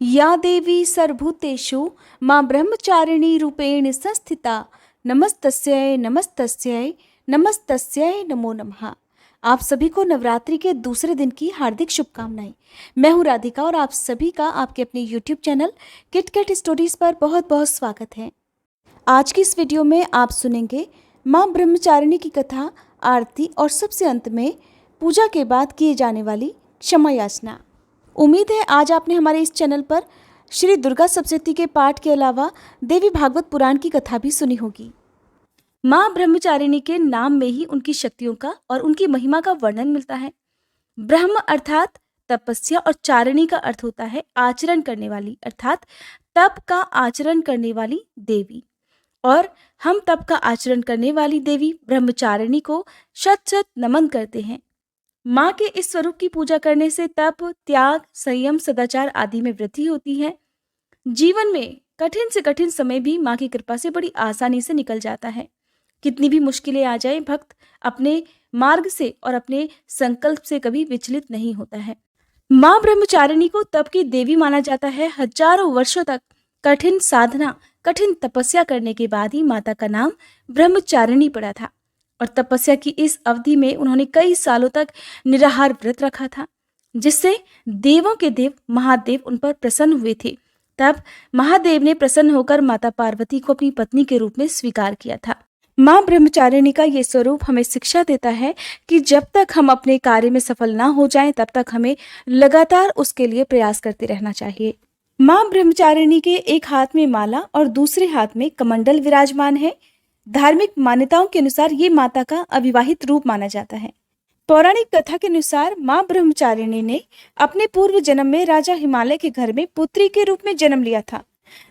या देवी सर्वभूतेषु मां ब्रह्मचारिणी रूपेण संस्थिता नमस्तस्यै नमस्तस्यै नमस्तस्यै नमो नमः। आप सभी को नवरात्रि के दूसरे दिन की हार्दिक शुभकामनाएं। मैं हूं राधिका और आप सभी का आपके अपने YouTube चैनल किटकैट स्टोरीज पर बहुत बहुत स्वागत है। आज की इस वीडियो में आप सुनेंगे मां ब्रह्मचारिणी की कथा, आरती और सबसे अंत में पूजा के बाद किए जाने वाली क्षमा याचना। उम्मीद है आज आपने हमारे इस चैनल पर श्री दुर्गा सप्तशती के पाठ के अलावा देवी भागवत पुराण की कथा भी सुनी होगी। मां ब्रह्मचारिणी के नाम में ही उनकी शक्तियों का और उनकी महिमा का वर्णन मिलता है। ब्रह्म अर्थात तपस्या और चारिणी का अर्थ होता है आचरण करने वाली, अर्थात तप का आचरण करने वाली देवी। और हम तप का आचरण करने वाली देवी ब्रह्मचारिणी को शत शत नमन करते हैं। माँ के इस स्वरूप की पूजा करने से तप, त्याग, संयम, सदाचार आदि में वृद्धि होती है। जीवन में कठिन से कठिन समय भी माँ की कृपा से बड़ी आसानी से निकल जाता है। कितनी भी मुश्किलें आ जाए, भक्त अपने मार्ग से और अपने संकल्प से कभी विचलित नहीं होता है। माँ ब्रह्मचारिणी को तप की देवी माना जाता है। हजारों वर्षों तक कठिन साधना, कठिन तपस्या करने के बाद ही माता का नाम ब्रह्मचारिणी पड़ा था। और तपस्या की इस अवधि में उन्होंने कई सालों तक निराहार व्रत रखा था, जिससे देवों के देव महादेव उन पर प्रसन्न हुए थे। तब महादेव ने प्रसन्न होकर माता पार्वती को अपनी पत्नी के रूप में स्वीकार किया था। मां ब्रह्मचारिणी का ये स्वरूप हमें शिक्षा देता है कि जब तक हम अपने कार्य में सफल ना हो जाएं, तब तक हमें लगातार उसके लिए प्रयास करते रहना चाहिए। मां ब्रह्मचारिणी के एक हाथ में माला और दूसरे हाथ में कमंडल विराजमान है। धार्मिक मान्यताओं के अनुसार ये माता का अविवाहित रूप माना जाता है। पौराणिक कथा के अनुसार मां ब्रह्मचारिणी ने अपने पूर्व जन्म में राजा हिमालय के घर में पुत्री के रूप में जन्म लिया था।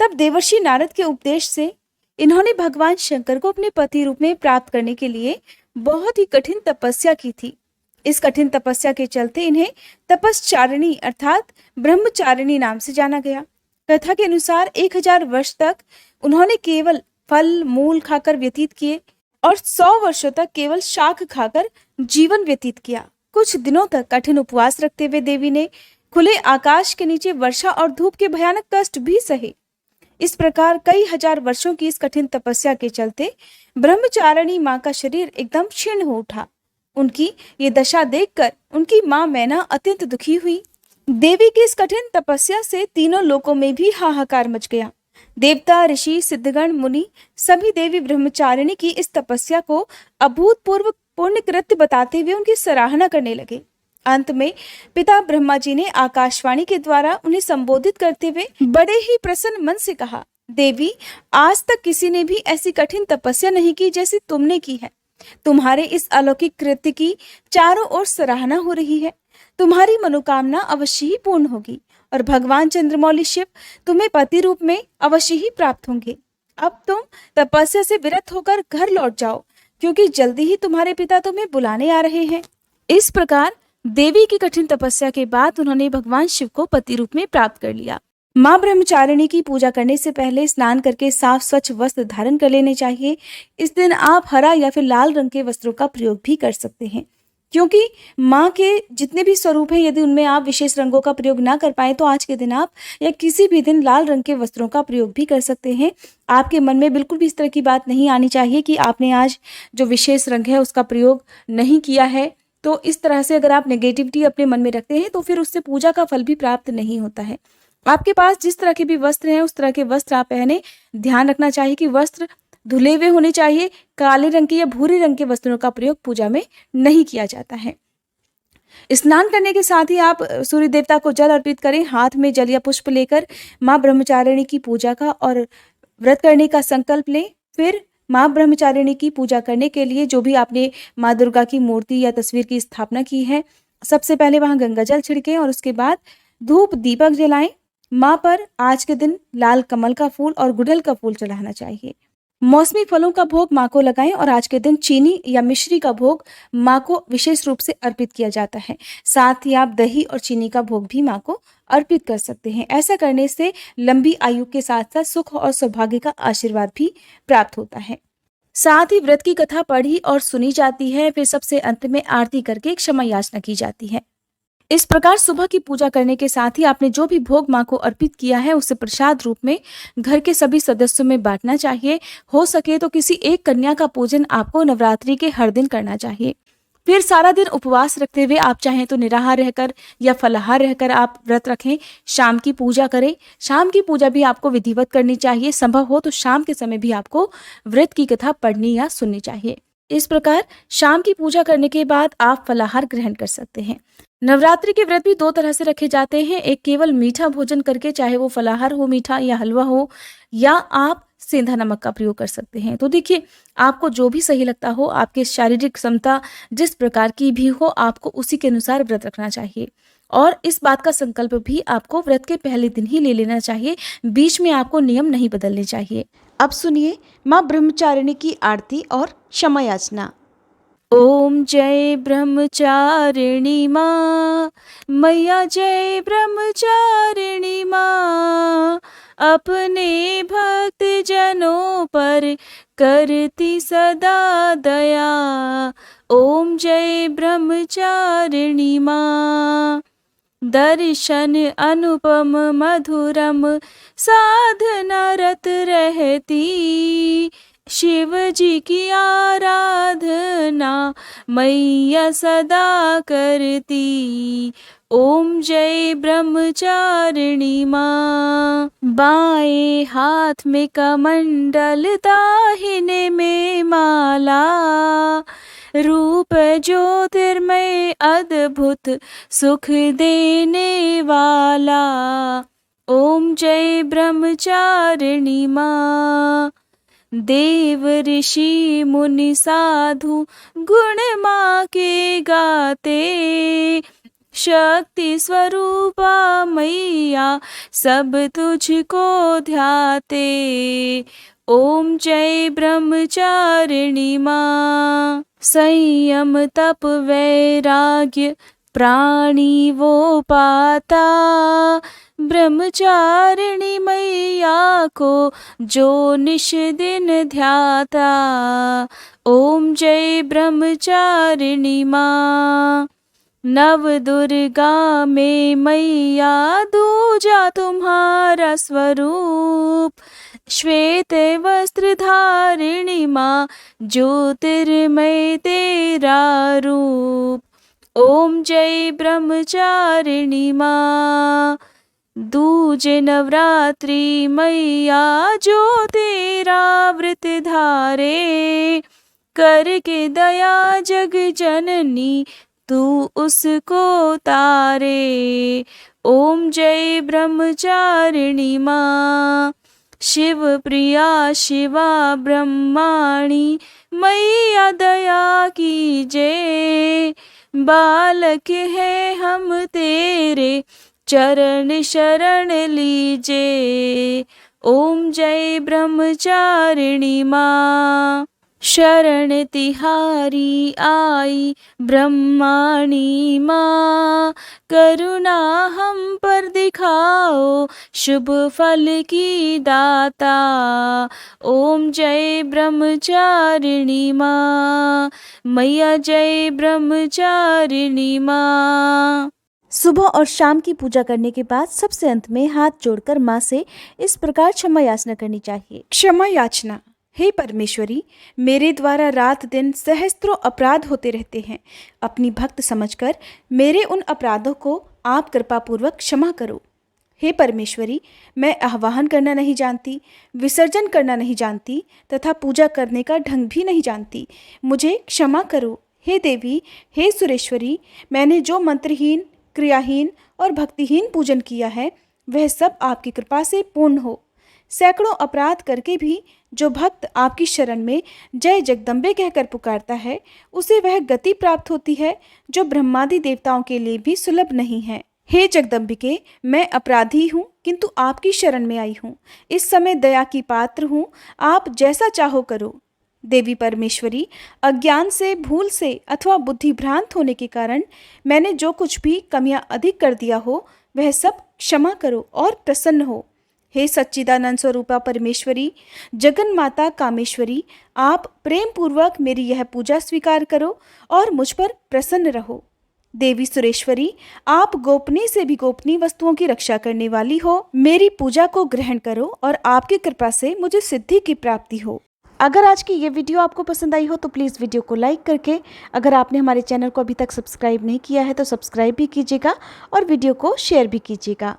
तब देवर्षि नारद के उपदेश से इन्होंने भगवान शंकर को अपने पति रूप में प्राप्त करने के लिए बहुत ही कठिन तपस्या की थी। इस कठिन तपस्या के चलते इन्हें तपस्चारिणी अर्थात ब्रह्मचारिणी नाम से जाना गया। कथा के अनुसार 1000 वर्ष तक उन्होंने केवल फल मूल खाकर व्यतीत किए और 100 वर्षों तक केवल शाक खाकर जीवन व्यतीत किया। कुछ दिनों तक कठिन उपवास रखते हुए देवी ने खुले आकाश के नीचे वर्षा और धूप के भयानक कष्ट भी सहे। इस प्रकार कई हजार वर्षों की इस कठिन तपस्या के चलते ब्रह्मचारिणी माँ का शरीर एकदम क्षीण हो उठा। उनकी ये दशा देखकर उनकी माँ मैना अत्यंत दुखी हुई। देवी की इस कठिन तपस्या से तीनों लोकों में भी हाहाकार मच गया। देवता, ऋषि, सिद्धगण, मुनि सभी देवी ब्रह्मचारिणी की इस तपस्या को अभूतपूर्व पुण्य कृत्य बताते हुए उनकी सराहना करने लगे। अंत में पिता ब्रह्मा जी ने आकाशवाणी के द्वारा उन्हें संबोधित करते हुए बड़े ही प्रसन्न मन से कहा, देवी, आज तक किसी ने भी ऐसी कठिन तपस्या नहीं की जैसी तुमने की है। तुम्हारे इस अलौकिक कृत्य की चारों ओर सराहना हो रही है। तुम्हारी मनोकामना अवश्य ही पूर्ण होगी और भगवान चंद्रमौली शिव तुम्हें पति रूप में अवश्य ही प्राप्त होंगे। अब तुम तपस्या से विरत होकर घर लौट जाओ, क्योंकि जल्दी ही तुम्हारे पिता तुम्हें बुलाने आ रहे हैं। इस प्रकार देवी की कठिन तपस्या के बाद उन्होंने भगवान शिव को पति रूप में प्राप्त कर लिया। मां ब्रह्मचारिणी की पूजा करने से पहले स्नान करके साफ स्वच्छ वस्त्र धारण कर लेने चाहिए। इस दिन आप हरा या फिर लाल रंग के वस्त्रों का प्रयोग भी कर सकते हैं, क्योंकि माँ के जितने भी स्वरूप हैं, यदि उनमें आप विशेष रंगों का प्रयोग ना कर पाए तो आज के दिन आप या किसी भी दिन लाल रंग के वस्त्रों का प्रयोग भी कर सकते हैं। आपके मन में बिल्कुल भी इस तरह की बात नहीं आनी चाहिए कि आपने आज जो विशेष रंग है उसका प्रयोग नहीं किया है। तो इस तरह से अगर आप नेगेटिविटी अपने मन में रखते हैं तो फिर उससे पूजा का फल भी प्राप्त नहीं होता है। आपके पास जिस तरह के भी वस्त्र हैं उस तरह के वस्त्र आप पहने। ध्यान रखना चाहिए कि वस्त्र धुले हुए होने चाहिए। काले रंग के या भूरे रंग के वस्त्रों का प्रयोग पूजा में नहीं किया जाता है। स्नान करने के साथ ही आप सूर्य देवता को जल अर्पित करें। हाथ में जल या पुष्प लेकर मां ब्रह्मचारिणी की पूजा का और व्रत करने का संकल्प लें। फिर मां ब्रह्मचारिणी की पूजा करने के लिए जो भी आपने मां दुर्गा की मूर्ति या तस्वीर की स्थापना की है, सबसे पहले वहां गंगा जल छिड़कें और उसके बाद धूप दीपक जलाएं। मां पर आज के दिन लाल कमल का फूल और गुड़हल का फूल चढ़ाना चाहिए। मौसमी फलों का भोग मां को लगाएं और आज के दिन चीनी या मिश्री का भोग मां को विशेष रूप से अर्पित किया जाता है। साथ ही आप दही और चीनी का भोग भी मां को अर्पित कर सकते हैं। ऐसा करने से लंबी आयु के साथ साथ सुख और सौभाग्य का आशीर्वाद भी प्राप्त होता है। साथ ही व्रत की कथा पढ़ी और सुनी जाती है। फिर सबसे अंत में आरती करके क्षमा याचना की जाती है। इस प्रकार सुबह की पूजा करने के साथ ही आपने जो भी भोग माँ को अर्पित किया है उसे प्रसाद रूप में घर के सभी सदस्यों में बांटना चाहिए। हो सके तो किसी एक कन्या का पूजन आपको नवरात्रि के हर दिन करना चाहिए। फिर सारा दिन उपवास रखते हुए आप चाहें तो निराहार रहकर या फलाहार रहकर आप व्रत रखें। शाम की पूजा करें। शाम की पूजा भी आपको विधिवत करनी चाहिए। संभव हो तो शाम के समय भी आपको व्रत की कथा पढ़नी या सुननी चाहिए। इस प्रकार शाम की पूजा करने के बाद आप फलाहार ग्रहण कर सकते हैं। नवरात्रि के व्रत भी दो तरह से रखे जाते हैं। एक केवल मीठा भोजन करके, चाहे वो फलाहार हो मीठा या हलवा हो, या आप सेंधा नमक का प्रयोग कर सकते हैं। तो देखिए, आपको जो भी सही लगता हो, आपकी शारीरिक क्षमता जिस प्रकार की भी हो, आपको उसी के अनुसार व्रत रखना चाहिए। और इस बात का संकल्प भी आपको व्रत के पहले दिन ही ले लेना चाहिए। बीच में आपको नियम नहीं बदलने चाहिए। अब सुनिए माँ ब्रह्मचारिणी की आरती और क्षमा याचना। ओम जय ब्रह्मचारिणी माँ, मैया जय ब्रह्मचारिणी माँ, अपने भक्त जनों पर करती सदा दया। ओम जय ब्रह्मचारिणी माँ, दर्शन अनुपम मधुरम साधना रत रहती, शिव जी की आराधना मैया सदा करती। ओम जय ब्रह्मचारिणी माँ, बाएं हाथ में कमंडल दाहिने में माला, रूप ज्योतिर्मय अद्भुत सुख देने वाला। ओम जय ब्रह्मचारिणी माँ, देव ऋषि मुनि साधु गुण माँ के गाते, शक्ति स्वरूपा मैया सब तुझको ध्याते। ओम जय ब्रह्मचारिणी माँ, संयम तप वैराग्य प्राणी वो पाता, ब्रह्मचारिणी मैया को जो निश दिन ध्याता। ओम जय ब्रह्मचारिणी माँ, नव दुर्गा में मैया दूजा तुम्हारा स्वरूप, श्वेत वस्त्र धारिणी माँ ज्योतिर्मय तेरा रूप। ओम जय ब्रह्मचारिणी माँ, दूजे नवरात्रि मैया जो तेरा व्रत धारे, करके दया जग जननी तू उसको तारे। ओम जय ब्रह्मचारिणी माँ, शिव प्रिया शिवा ब्रह्माणी मैया दया कीजे, बालक है हम तेरे चरण शरण लीजे। ओम जय ब्रह्मचारिणी माँ, शरण तिहारी आई ब्रह्माणी माँ, करुणा हम पर दिखाओ शुभ फल की दाता। ओम जय ब्रह्मचारिणी माँ, मैया जय ब्रह्मचारिणी माँ। सुबह और शाम की पूजा करने के बाद सबसे अंत में हाथ जोड़कर माँ से इस प्रकार क्षमा याचना करनी चाहिए। क्षमा याचना। हे परमेश्वरी, मेरे द्वारा रात दिन सहस्त्रों अपराध होते रहते हैं। अपनी भक्त समझकर मेरे उन अपराधों को आप कृपापूर्वक क्षमा करो। हे परमेश्वरी, मैं आह्वान करना नहीं जानती, विसर्जन करना नहीं जानती तथा पूजा करने का ढंग भी नहीं जानती। मुझे क्षमा करो। हे देवी, हे सुरेश्वरी, मैंने जो मंत्रहीन, क्रियाहीन और भक्तिहीन पूजन किया है वह सब आपकी कृपा से पूर्ण हो। सैकड़ों अपराध करके भी जो भक्त आपकी शरण में जय जगदम्बे कहकर पुकारता है उसे वह गति प्राप्त होती है जो ब्रह्मादि देवताओं के लिए भी सुलभ नहीं है। हे जगदम्बिके, मैं अपराधी हूँ किंतु आपकी शरण में आई हूँ। इस समय दया की पात्र हूँ, आप जैसा चाहो करो। देवी परमेश्वरी, अज्ञान से, भूल से अथवा बुद्धि भ्रांत होने के कारण मैंने जो कुछ भी कमियां अधिक कर दिया हो वह सब क्षमा करो और प्रसन्न हो। हे सच्चिदानंद स्वरूपा परमेश्वरी, जगन माता कामेश्वरी, आप प्रेम पूर्वक मेरी यह पूजा स्वीकार करो और मुझ पर प्रसन्न रहो। देवी सुरेश्वरी, आप गोपनीय से भी गोपनीय वस्तुओं की रक्षा करने वाली हो। मेरी पूजा को ग्रहण करो और आपकी कृपा से मुझे सिद्धि की प्राप्ति हो। अगर आज की ये वीडियो आपको पसंद आई हो तो प्लीज़ वीडियो को लाइक करके, अगर आपने हमारे चैनल को अभी तक सब्सक्राइब नहीं किया है तो सब्सक्राइब भी कीजिएगा और वीडियो को शेयर भी कीजिएगा।